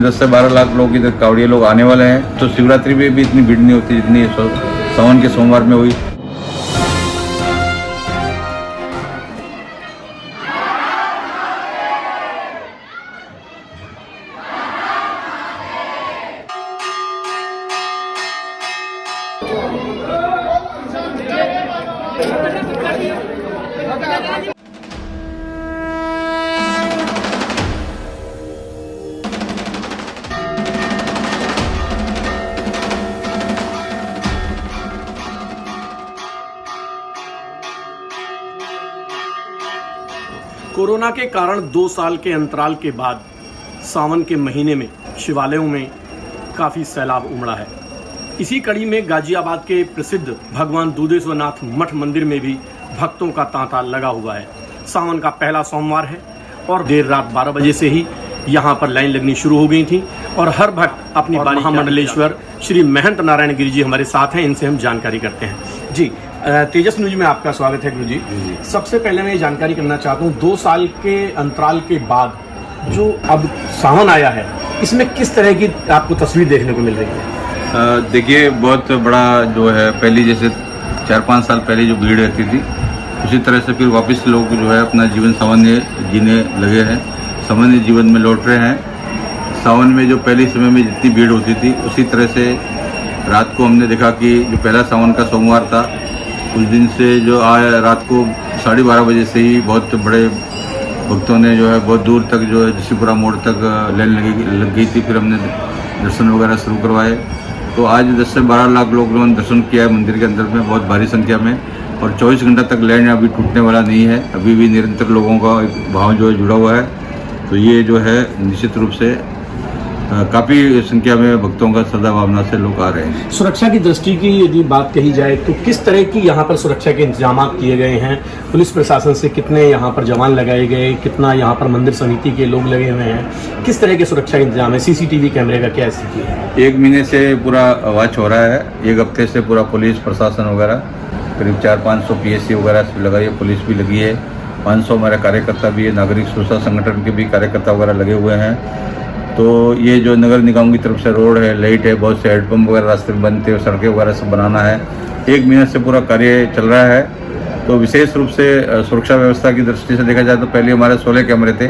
10 से 12 लाख लोग इधर कावड़िया लोग आने वाले हैं। तो शिवरात्रि में भी इतनी भीड़ नहीं होती जितनी सावन के सोमवार में हुई। कोरोना के कारण 2 साल के अंतराल के बाद सावन के महीने में शिवालयों में काफ़ी सैलाब उमड़ा है। इसी कड़ी में गाजियाबाद के प्रसिद्ध भगवान दूधेश्वरनाथ मठ मंदिर में भी भक्तों का तांता लगा हुआ है। सावन का पहला सोमवार है और देर रात 12 बजे से ही यहाँ पर लाइन लगनी शुरू हो गई थी और हर भक्त अपनी महामंडलेश्वर श्री महंत नारायण गिरी जी हमारे साथ हैं। इनसे हम जानकारी करते हैं। जी, तेजस न्यूज में आपका स्वागत है गुरु जी। सबसे पहले मैं ये जानकारी करना चाहता हूँ, 2 साल के अंतराल के बाद जो अब सावन आया है, इसमें किस तरह की आपको तस्वीर देखने को मिल रही है? देखिए, बहुत बड़ा जो है, पहले जैसे 4-5 साल पहले जो भीड़ रहती थी उसी तरह से फिर वापस लोग जो है अपना जीवन सामान्य जीने लगे हैं, सामान्य जीवन में लौट रहे हैं। सावन में जो पहले समय में जितनी भीड़ होती थी उसी तरह से रात को हमने देखा कि जो पहला सावन का सोमवार था उस दिन से जो आया रात को 12:30 बजे से ही बहुत बड़े भक्तों ने जो है बहुत दूर तक जो है जसीपुरा मोड़ तक लाइन लग गई थी। फिर हमने दर्शन वगैरह शुरू करवाए। तो आज 10 से 12 लाख लोगों ने दर्शन किया है मंदिर के अंदर में, बहुत भारी संख्या में। और 24 घंटा तक लाइन अभी टूटने वाला नहीं है, अभी भी निरंतर लोगों का एक भाव जो है जुड़ा हुआ है। तो ये जो है निश्चित रूप से काफ़ी संख्या में भक्तों का श्रद्धा भावना से लोग आ रहे हैं। सुरक्षा की दृष्टि की यदि बात कही जाए तो किस तरह की यहाँ पर सुरक्षा के इंतजाम किए गए हैं? पुलिस प्रशासन से कितने यहाँ पर जवान लगाए गए, कितना यहाँ पर मंदिर समिति के लोग लगे हुए हैं, किस तरह के सुरक्षा के इंतजाम है? सीसीटीवी कैमरे का क्या स्थिति है? 1 महीने से पूरा वॉच हो रहा है। 1 हफ्ते से पूरा पुलिस प्रशासन वगैरह करीब 400-500 PSC वगैरह लगाई है, पुलिस भी लगी है, 500 हमारे कार्यकर्ता भी है, नागरिक सुरक्षा संगठन के भी कार्यकर्ता वगैरह लगे हुए हैं। तो ये जो नगर निगम की तरफ से रोड है, लाइट है, बहुत से हेडपम्प वगैरह रास्ते में बनते हैं, सड़कें वगैरह सब बनाना है। 1 महीने से पूरा कार्य चल रहा है। तो विशेष रूप से सुरक्षा व्यवस्था की दृष्टि से देखा जाए तो पहले हमारे 16 कैमरे थे,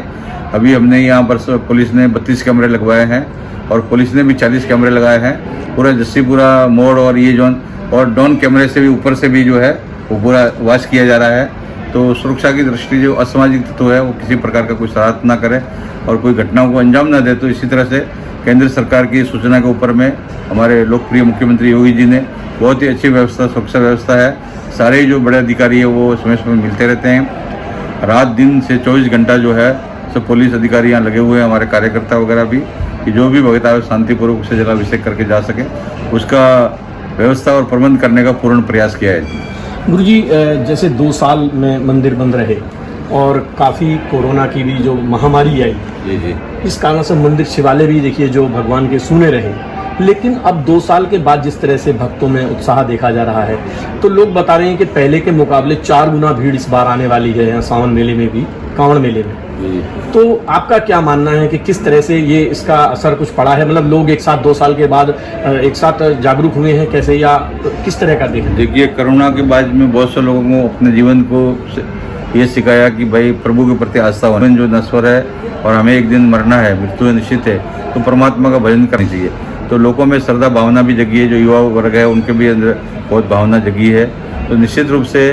अभी हमने यहाँ पर पुलिस ने 32 कैमरे लगवाए हैं और पुलिस ने भी 40 कैमरे लगाए हैं। पूरा जस्सीपुरा मोड़ और ये जोन और ड्रोन कैमरे से भी ऊपर से भी जो है वो पूरा वॉच किया जा रहा है। तो सुरक्षा की दृष्टि जो असामाजिक तत्व है वो किसी प्रकार का कोई शरारत ना करे और कोई घटनाओं को अंजाम ना दे। तो इसी तरह से केंद्र सरकार की सूचना के ऊपर में हमारे लोकप्रिय मुख्यमंत्री योगी जी ने बहुत ही अच्छी व्यवस्था, सुरक्षा व्यवस्था है। सारे जो बड़े अधिकारी है वो समय समय मिलते रहते हैं। रात दिन से 24 घंटा जो है सब पुलिस अधिकारी यहाँ लगे हुए हैं, हमारे कार्यकर्ता वगैरह भी, कि जो भी भक्त आए शांतिपूर्वक से जलाभिषेक करके जा सके, उसका व्यवस्था और प्रबंध करने का पूर्ण प्रयास किया है। गुरुजी, जैसे 2 साल में मंदिर बंद रहे और काफ़ी कोरोना की भी जो महामारी आई, जी, इस कारण से मंदिर शिवालय भी देखिए जो भगवान के सूने रहे। लेकिन अब 2 साल के बाद जिस तरह से भक्तों में उत्साह देखा जा रहा है, तो लोग बता रहे हैं कि पहले के मुकाबले 4 गुना भीड़ इस बार आने वाली है यहाँ सावन मेले में भी, कांवड़ मेले में। तो आपका क्या मानना है कि किस तरह से ये इसका असर कुछ पड़ा है? मतलब लोग एक साथ 2 साल के बाद एक साथ जागरूक हुए हैं कैसे, या किस तरह का देखें? देखिए, कोरोना के बाद में बहुत से लोगों को अपने जीवन को ये सिखाया कि भाई प्रभु के प्रति आस्था होना जो नश्वर है और हमें एक दिन मरना है, मृत्यु निश्चित है, तो परमात्मा का भजन करना चाहिए। तो लोगों में श्रद्धा भावना भी जगी है, जो युवा वर्ग है उनके भी अंदर बहुत भावना जगी है। तो निश्चित रूप से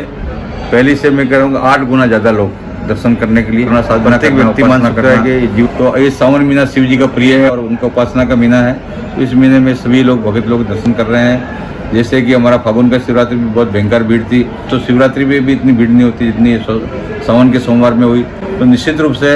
पहले से मैं कह रहा हूँ 8 गुना ज़्यादा लोग दर्शन करने के लिए अपना साथ बनाते हैं। व्यक्ति मान सकता है कि जीव तो ये सावन महीना शिव जी का प्रिय है और उनका उपासना का महीना है। तो इस महीने में सभी लोग भगत लोग दर्शन कर रहे हैं। जैसे कि हमारा फागुन का शिवरात्रि में बहुत भयंकर भीड़ थी, तो शिवरात्रि में भी इतनी भीड़ नहीं होती जितनी सावन के सोमवार में हुई। तो निश्चित रूप से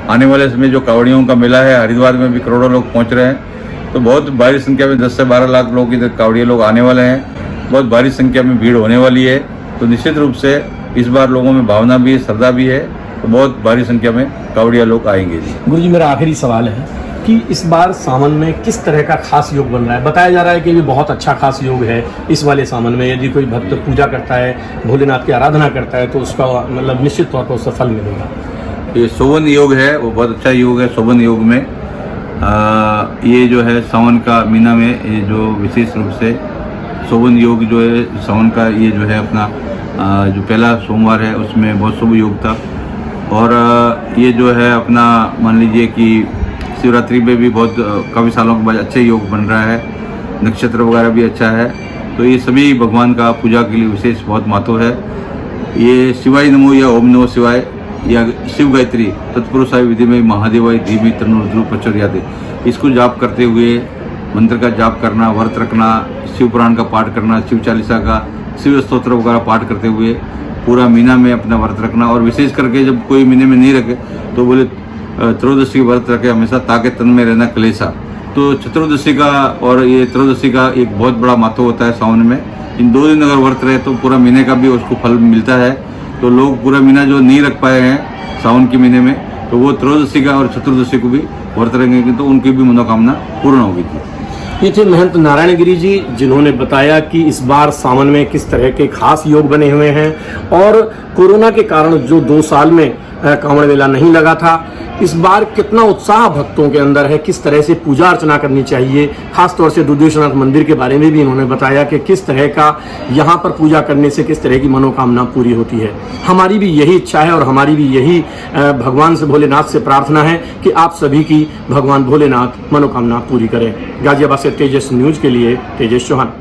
आने वाले समय जो कावड़ियों का मेला है, हरिद्वार में भी करोड़ों लोग पहुँच रहे हैं। तो बहुत भारी संख्या में 10 से 12 लाख लोग इधर कावड़िया लोग आने वाले हैं, बहुत भारी संख्या में भीड़ होने वाली है। तो निश्चित रूप से इस बार लोगों में भावना भी है, श्रद्धा भी है, तो बहुत भारी संख्या में कावड़िया लोग आएंगे। जी गुरुजी, मेरा आखिरी सवाल है कि इस बार सावन में किस तरह का खास योग बन रहा है? बताया जा रहा है कि ये बहुत अच्छा खास योग है इस वाले सावन में। यदि कोई भक्त पूजा करता है, भोलेनाथ की आराधना करता है, तो उसका मतलब निश्चित तौर पर उससे फल मिलेगा। ये सोवन योग है, वो बहुत अच्छा योग है। सोवन योग में ये जो है सावन का महीना में ये जो विशेष रूप से शोभन योग जो है सावन का ये जो है अपना जो पहला सोमवार है उसमें बहुत शुभ योग था। और ये जो है अपना मान लीजिए कि शिवरात्रि में भी बहुत काफ़ी सालों के बाद अच्छे योग बन रहा है, नक्षत्र वगैरह भी अच्छा है। तो ये सभी भगवान का पूजा के लिए विशेष बहुत महत्व है। ये शिवाय नमो या ओम नमो शिवाय या शिव गायत्री तत्पुरुषाय विधि में महादेवाय धीमी तन्नो प्रचोदयात्, इसको जाप करते हुए मंत्र का जाप करना, व्रत रखना, शिव पुराण का पाठ करना, शिव चालीसा का, शिव स्तोत्र वगैरह पाठ करते हुए पूरा महीना में अपना व्रत रखना। और विशेष करके जब कोई महीने में नहीं रखे तो बोले त्रयोदशी व्रत रखे हमेशा, ताकि तन में रहना क्लेशा। तो चतुर्दशी का और ये त्रयोदशी का एक बहुत बड़ा महत्व होता है सावन में। इन 2 दिन अगर व्रत रहे तो पूरा महीने का भी उसको फल मिलता है। तो लोग पूरा महीना जो नहीं रख पाए हैं सावन के महीने में, तो वो त्रयोदशी का और चतुर्दशी को भी व्रत रखेंगे तो उनकी भी मनोकामना पूर्ण होगी। ये थे महंत नारायण गिरी जी, जिन्होंने बताया कि इस बार सावन में किस तरह के खास योग बने हुए हैं और कोरोना के कारण जो 2 साल में कांवड़ मेला नहीं लगा था, इस बार कितना उत्साह भक्तों के अंदर है, किस तरह से पूजा अर्चना करनी चाहिए। खासतौर से दुधेश्वरनाथ मंदिर के बारे में भी इन्होंने बताया कि किस तरह का यहाँ पर पूजा करने से किस तरह की मनोकामना पूरी होती है। हमारी भी यही इच्छा है और हमारी भी यही भगवान से, भोलेनाथ से प्रार्थना है कि आप सभी की भगवान भोलेनाथ मनोकामना पूरी करें। गाजियाबाद से तेजस न्यूज के लिए तेजस चौहान।